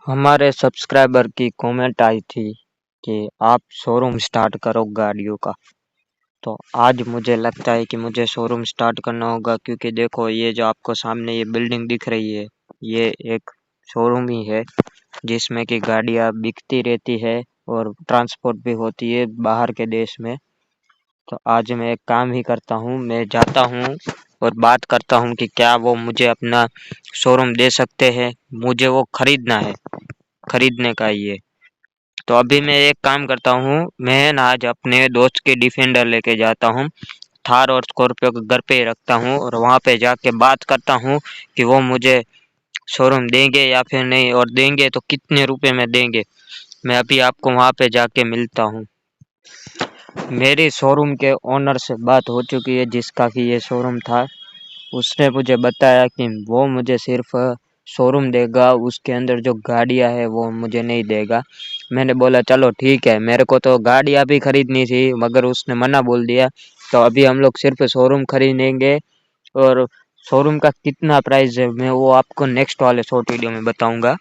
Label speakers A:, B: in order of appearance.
A: हमारे सब्सक्राइबर की कमेंट आई थी कि आप शोरूम स्टार्ट करो गाड़ियों का। तो आज मुझे लगता है कि मुझे शोरूम स्टार्ट करना होगा, क्योंकि देखो ये जो आपको सामने ये बिल्डिंग दिख रही है, ये एक शोरूम ही है जिसमें कि गाड़ियां बिकती रहती है और ट्रांसपोर्ट भी होती है बाहर के देश में। तो आज मैं एक काम ही करता हूँ, मैं जाता हूँ और बात करता हूँ कि क्या वो मुझे अपना शोरूम दे सकते हैं। मुझे वो खरीदना है, खरीदने का ही है। तो अभी मैं एक काम करता हूँ, मैं ना आज अपने दोस्त की डिफेंडर लेके जाता हूँ, थार और स्कॉर्पियो को घर पे ही रखता हूँ और वहाँ पे जाके बात करता हूँ कि वो मुझे शोरूम देंगे या फिर नहीं, और देंगे तो कितने रुपए में देंगे। मैं अभी आपको वहाँ पे जाके मिलता हूँ। मेरी शोरूम के ओनर से बात हो चुकी है, जिसका कि ये शोरूम था। उसने मुझे बताया कि वो मुझे सिर्फ शोरूम देगा, उसके अंदर जो गाड़ियां है वो मुझे नहीं देगा। मैंने बोला चलो ठीक है, मेरे को तो गाड़ियां भी खरीदनी थी मगर उसने मना बोल दिया। तो अभी हम लोग सिर्फ शोरूम खरीदेंगे, और शोरूम का कितना प्राइस है मैं वो आपको नेक्स्ट वाले शॉर्ट वीडियो में बताऊंगा।